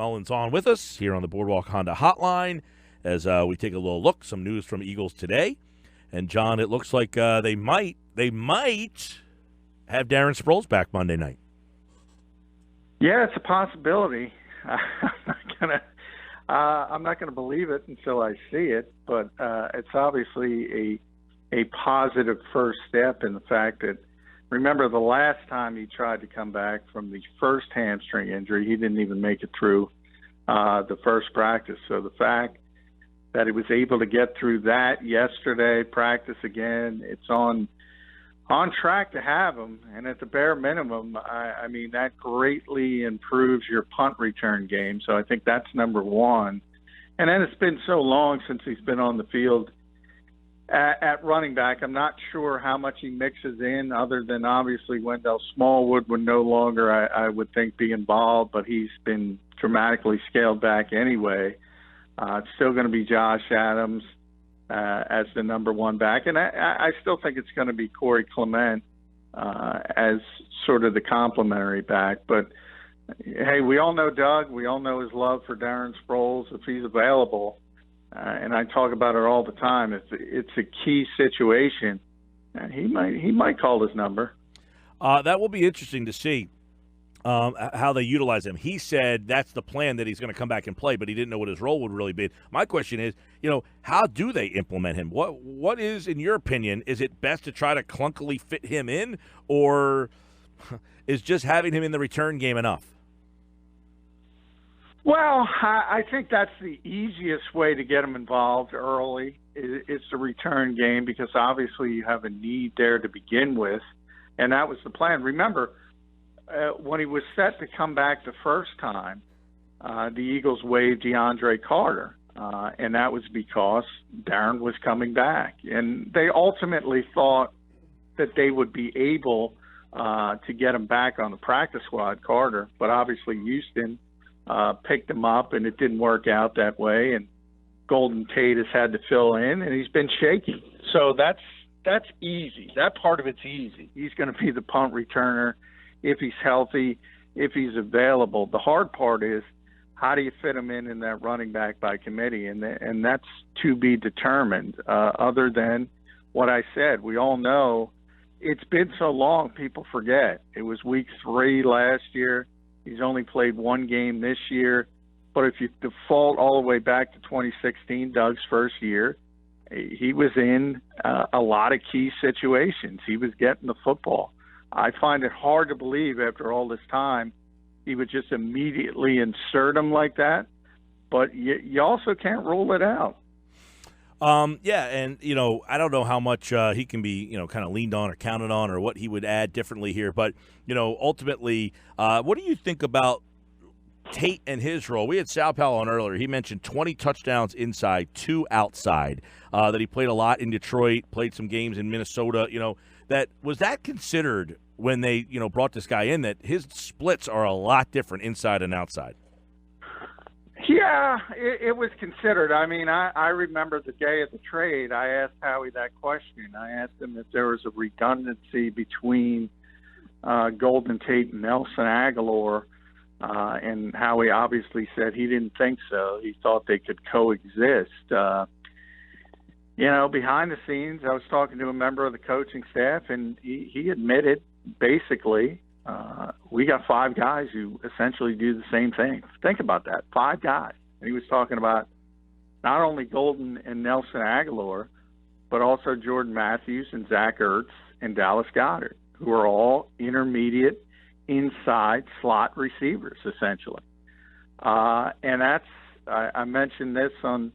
McMullen's on with us here on the Boardwalk Honda Hotline as we take a little look. Some news from Eagles today. And, John, it looks like they might have Darren Sproles back Monday night. Yeah, it's a possibility. I'm not gonna believe it until I see it, but it's obviously a positive first step in the fact that, remember, the last time he tried to come back from the first hamstring injury, he didn't even make it through the first practice. So the fact that he was able to get through that yesterday, practice again, it's on track to have him. And at the bare minimum, I mean, that greatly improves your punt return game. So I think that's number one. And then it's been so long since he's been on the field at running back. I'm not sure how much he mixes in, other than obviously Wendell Smallwood would no longer, I would think, be involved, but he's been dramatically scaled back anyway. It's still going to be Josh Adams as the number one back. And I still think it's going to be Corey Clement as sort of the complementary back. But, hey, we all know Doug. We all know his love for Darren Sproles. If he's available, and I talk about it all the time, it's a key situation, he might call his number. That will be interesting to see how they utilize him. He said that's the plan, that he's going to come back and play, but he didn't know what his role would really be. My question is, how do they implement him? What is, in your opinion, is it best to try to clunkily fit him in, or is just having him in the return game enough? Well, I think that's the easiest way to get him involved early. It's the return game, because obviously you have a need there to begin with, and that was the plan. Remember, when he was set to come back the first time, the Eagles waived DeAndre Carter, and that was because Darren was coming back. And they ultimately thought that they would be able to get him back on the practice squad, Carter, but obviously Houston picked him up, and it didn't work out that way. And Golden Tate has had to fill in, and he's been shaky. So that's easy. That part of it's easy. He's going to be the punt returner if he's healthy, if he's available. The hard part is, how do you fit him in that running back by committee? And that's to be determined. Other than what I said, we all know it's been so long, people forget. It was week 3 last year. He's only played 1 game this year. But if you default all the way back to 2016, Doug's first year, he was in a lot of key situations. He was getting the football. I find it hard to believe after all this time he would just immediately insert him like that. But you also can't rule it out. Yeah, and, I don't know how much he can be, kind of leaned on or counted on, or what he would add differently here. But, ultimately, what do you think about Tate and his role? We had Sal Powell on earlier. He mentioned 20 touchdowns inside, 2 outside, that he played a lot in Detroit, played some games in Minnesota. Was that considered when they, brought this guy in, that his splits are a lot different inside and outside? Yeah, it was considered. I mean, I remember the day of the trade, I asked Howie that question. I asked him if there was a redundancy between Golden Tate and Nelson Aguilar, and Howie obviously said he didn't think so. He thought they could coexist. Behind the scenes, I was talking to a member of the coaching staff, and he admitted, basically, we got 5 guys who essentially do the same thing. Think about that, 5 guys. And he was talking about not only Golden and Nelson Aguilar, but also Jordan Matthews and Zach Ertz and Dallas Goedert, who are all intermediate inside slot receivers, essentially. And I mentioned this on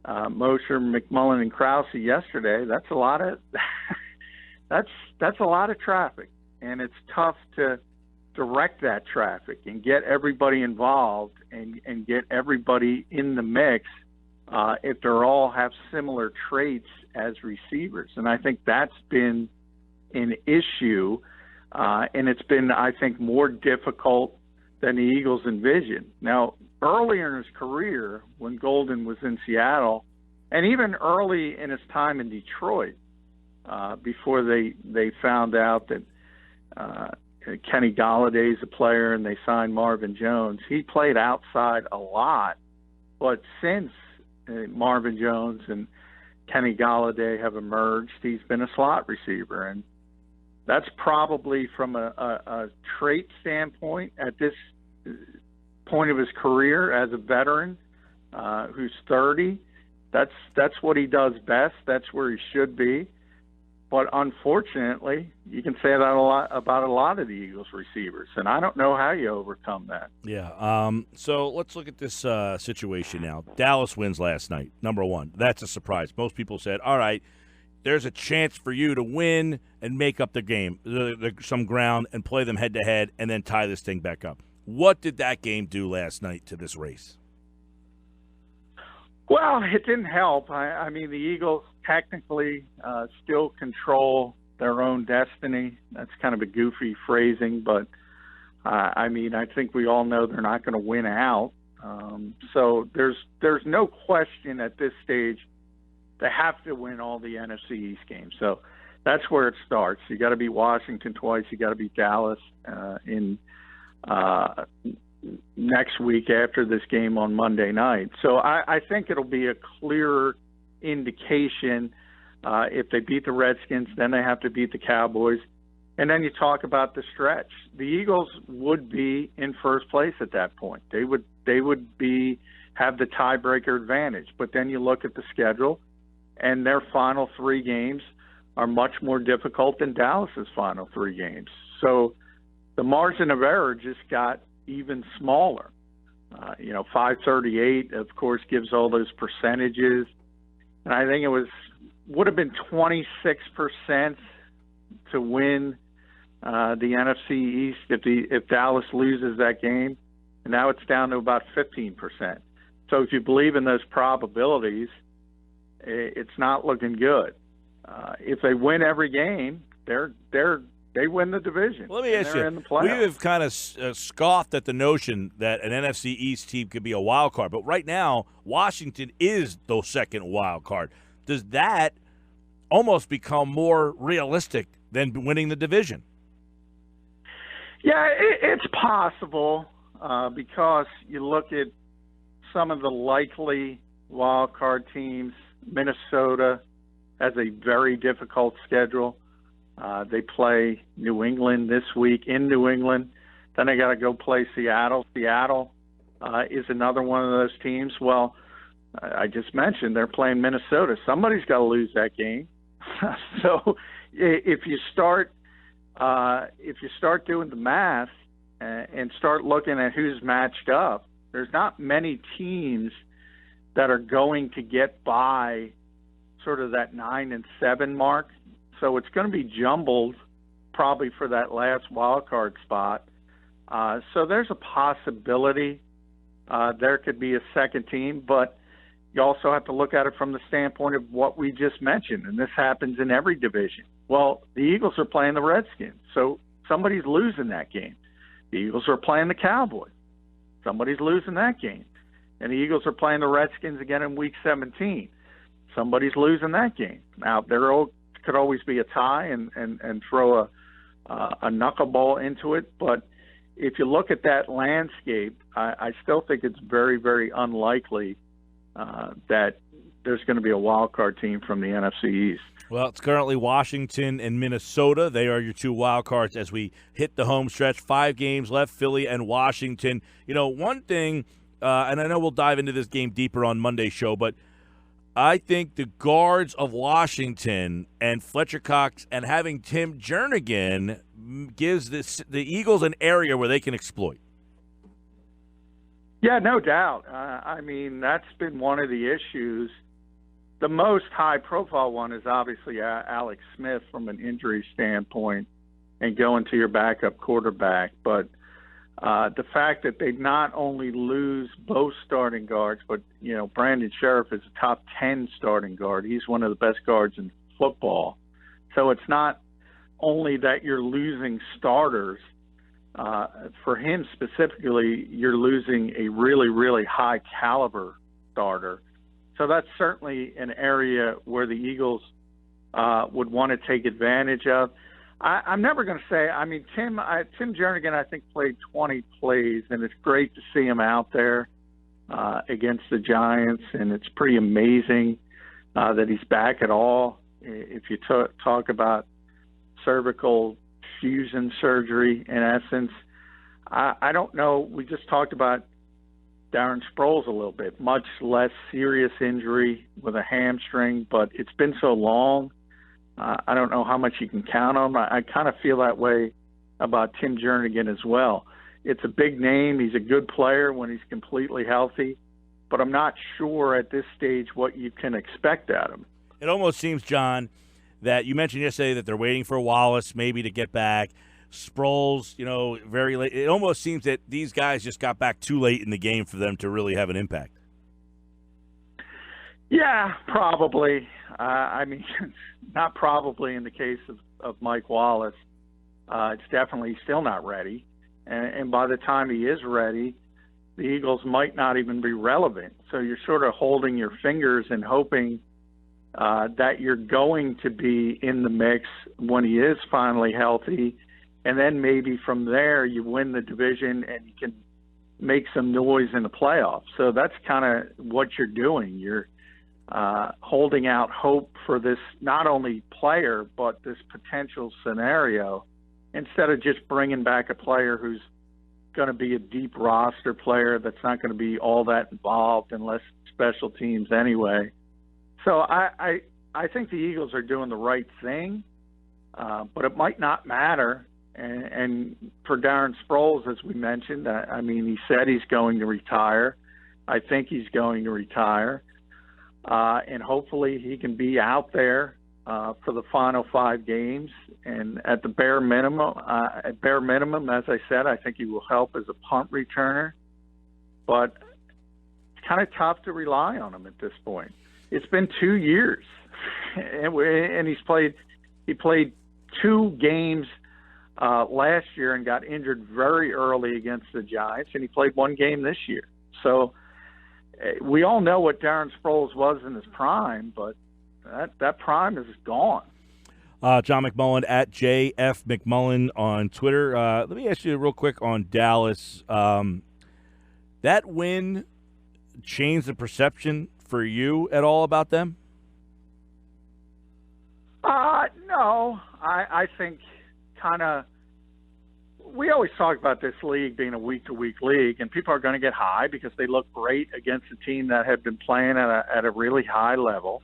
Mosher, McMullen, and Krause yesterday. That's a lot of that's a lot of traffic, and it's tough to direct that traffic and get everybody involved and get everybody in the mix if they all have similar traits as receivers. And I think that's been an issue, and it's been, I think, more difficult than the Eagles envisioned. Now, earlier in his career, when Golden was in Seattle, and even early in his time in Detroit, before they found out that Kenny Galladay's a player, and they signed Marvin Jones. He played outside a lot, but since Marvin Jones and Kenny Galladay have emerged, he's been a slot receiver, and that's probably from a trait standpoint at this point of his career as a veteran who's 30. That's what he does best. That's where he should be. But unfortunately, you can say that about a lot of the Eagles receivers, and I don't know how you overcome that. Yeah. So let's look at this situation now. Dallas wins last night, number one. That's a surprise. Most people said, all right, there's a chance for you to win and make up the game, some ground, and play them head-to-head and then tie this thing back up. What did that game do last night to this race? Well, it didn't help. I mean, the Eagles technically still control their own destiny. That's kind of a goofy phrasing, but I mean, I think we all know they're not going to win out. So there's no question at this stage they have to win all the NFC East games. So that's where it starts. You got to beat Washington twice. You got to beat Dallas in next week after this game on Monday night. So I think it'll be a clearer indication. If they beat the Redskins, then they have to beat the Cowboys. And then you talk about the stretch. The Eagles would be in first place at that point. They would have the tiebreaker advantage. But then you look at the schedule, and their final three games are much more difficult than Dallas's final three games. So the margin of error just got even smaller. 538, of course, gives all those percentages. And I think would have been 26% to win the NFC East if Dallas loses that game. And now it's down to about 15%. So if you believe in those probabilities, it's not looking good. If they win every game, they win the division. Well, let me ask you, we have kind of scoffed at the notion that an NFC East team could be a wild card, but right now, Washington is the second wild card. Does that almost become more realistic than winning the division? Yeah, it's possible because you look at some of the likely wild card teams. Minnesota has a very difficult schedule. They play New England this week in New England. Then they got to go play Seattle. Seattle is another one of those teams. Well, I just mentioned they're playing Minnesota. Somebody's got to lose that game. So if you start doing the math and start looking at who's matched up, there's not many teams that are going to get by sort of that 9-7 mark. So it's going to be jumbled probably for that last wild card spot. So there's a possibility there could be a second team, but you also have to look at it from the standpoint of what we just mentioned, and this happens in every division. Well, the Eagles are playing the Redskins, so somebody's losing that game. The Eagles are playing the Cowboys. Somebody's losing that game. And the Eagles are playing the Redskins again in Week 17. Somebody's losing that game. Now, there could always be a tie and throw a knuckleball into it, but if you look at that landscape, I still think it's very, very unlikely that there's going to be a wild card team from the NFC East. Well, it's currently Washington and Minnesota. They are your two wild cards as we hit the home stretch. 5 games left, Philly and Washington. One thing, and I know we'll dive into this game deeper on Monday's show, but I think the guards of Washington and Fletcher Cox and having Tim Jernigan gives the Eagles an area where they can exploit. Yeah, no doubt. I mean, that's been one of the issues. The most high-profile one is obviously Alex Smith from an injury standpoint and going to your backup quarterback. But the fact that they not only lose both starting guards, but, Brandon Sheriff is a top 10 starting guard. He's one of the best guards in football. So it's not only that you're losing starters. For him specifically, you're losing a really, really high-caliber starter. So that's certainly an area where the Eagles would want to take advantage of. I'm never going to say. I mean, Tim Jernigan, I think, played 20 plays, and it's great to see him out there against the Giants, and it's pretty amazing that he's back at all. If you talk about cervical fusion surgery, in essence, I don't know. We just talked about Darren Sproles a little bit, much less serious injury with a hamstring, but it's been so long. I don't know how much you can count on. I kind of feel that way about Tim Jernigan as well. It's a big name. He's a good player when he's completely healthy, but I'm not sure at this stage what you can expect out of him. It almost seems, John, that you mentioned yesterday that they're waiting for Wallace maybe to get back. Sproles, very late. It almost seems that these guys just got back too late in the game for them to really have an impact. Yeah, probably. I mean, not probably in the case of Mike Wallace. It's definitely still not ready. And by the time he is ready, the Eagles might not even be relevant. So you're sort of holding your fingers and hoping that you're going to be in the mix when he is finally healthy. And then maybe from there you win the division and you can make some noise in the playoffs. So that's kind of what you're doing. You're holding out hope for this not only player but this potential scenario instead of just bringing back a player who's going to be a deep roster player that's not going to be all that involved unless special teams anyway. So I think the Eagles are doing the right thing, but it might not matter. And for Darren Sproles, as we mentioned, I mean, he said he's going to retire. I think he's going to retire. And hopefully he can be out there for the final 5 games. And at the bare minimum, as I said, I think he will help as a punt returner. But it's kind of tough to rely on him at this point. It's been 2 years, and he played 2 games last year and got injured very early against the Giants, and he played 1 game this year. So we all know what Darren Sproles was in his prime, but that prime is gone. John McMullen at JF McMullen on Twitter. Let me ask you real quick on Dallas. That win changed the perception for you at all about them? No. I think kind of we always talk about this league being a week-to-week league, and people are going to get high because they look great against a team that had been playing at a really high level.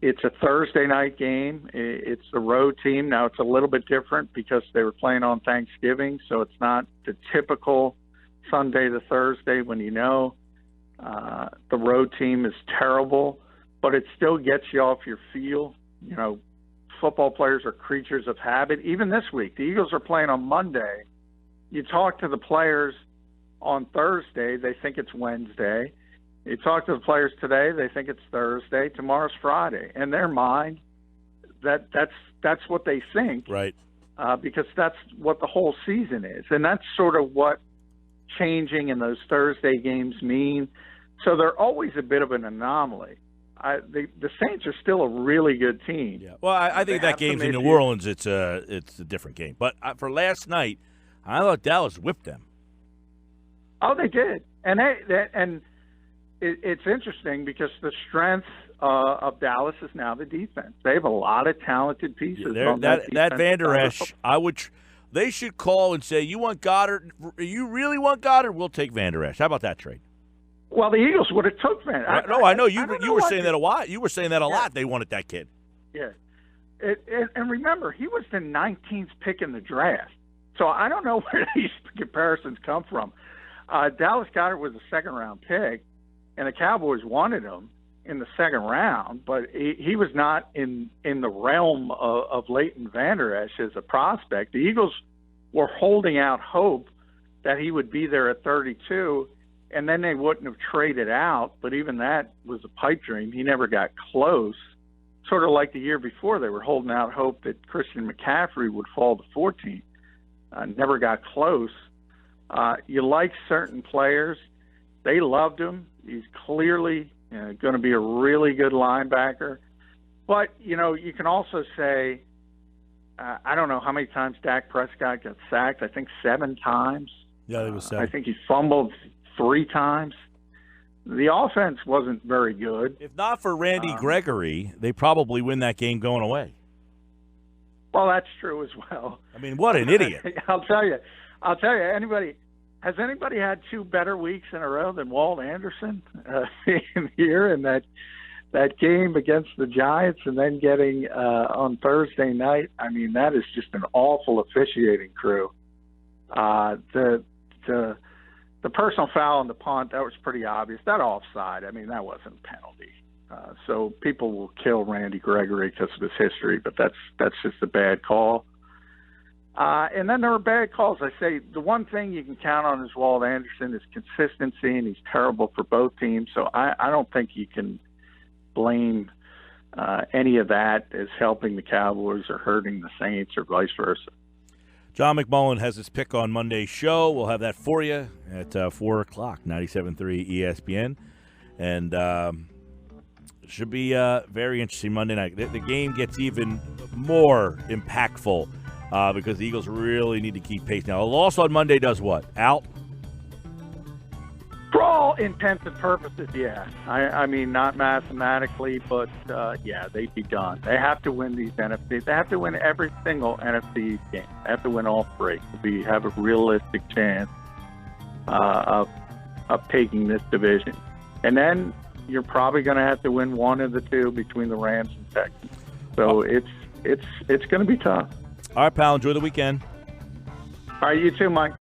It's a Thursday night game. It's the road team. Now it's a little bit different because they were playing on Thanksgiving, so it's not the typical Sunday to Thursday when the road team is terrible, but it still gets you off your feel. Football players are creatures of habit. Even this week, the Eagles are playing on Monday. You talk to the players on Thursday, they think it's Wednesday. You talk to the players today, they think it's Thursday. Tomorrow's Friday. In their mind, that's what they think. Right. Because that's what the whole season is. And that's sort of what changing in those Thursday games mean. So they're always a bit of an anomaly. The Saints are still a really good team. Yeah. Well, I think that game's in New Orleans. It's a different game. But for last night, I thought Dallas whipped them. Oh, they did, and it's interesting because the strength of Dallas is now the defense. They have a lot of talented pieces. Yeah, that Van Der Esch, they should call and say, "You want Goddard? You really want Goddard? We'll take Van Der Esch." How about that trade? Well, the Eagles would have took Van. I know you were saying that a lot. You were saying that a lot. They wanted that kid. Yeah, and remember, he was the 19th pick in the draft. So I don't know where these comparisons come from. Dallas Goedert was a second-round pick, and the Cowboys wanted him in the second round, but he was not in the realm of Leighton Vander Esch as a prospect. The Eagles were holding out hope that he would be there at 32, and then they wouldn't have traded out, but even that was a pipe dream. He never got close. Sort of like the year before, they were holding out hope that Christian McCaffrey would fall to 14. Never got close. You like certain players. They loved him. He's clearly going to be a really good linebacker. But, you can also say, I don't know how many times Dak Prescott got sacked. I think 7 times. Yeah, it was 7. I think he fumbled 3 times. The offense wasn't very good. If not for Randy Gregory, they probably win that game going away. Well, that's true as well. I mean, what an idiot. I'll tell you, has anybody had 2 better weeks in a row than Walt Anderson here in that game against the Giants, and then getting on Thursday night? I mean, that is just an awful officiating crew. The personal foul on the punt, that was pretty obvious. That offside, I mean, that wasn't a penalty. So people will kill Randy Gregory because of his history, but that's just a bad call. And then there are bad calls. I say the one thing you can count on is Walt Anderson is consistency, and he's terrible for both teams. So I don't think you can blame any of that as helping the Cowboys or hurting the Saints or vice versa. John McMullen has his pick on Monday's show. We'll have that for you at 4 o'clock, 97.3 ESPN. And should be very interesting Monday night. The game gets even more impactful because the Eagles really need to keep pace. Now, a loss on Monday does what? Out? For all intents and purposes, yeah. I mean, not mathematically, but, yeah, they'd be done. They have to win these NFC. They have to win every single NFC game. They have to win all 3 to have a realistic chance of taking this division. And then you're probably going to have to win one of the 2 between the Rams and Texans. So it's going to be tough. All right, pal. Enjoy the weekend. All right, you too, Mike.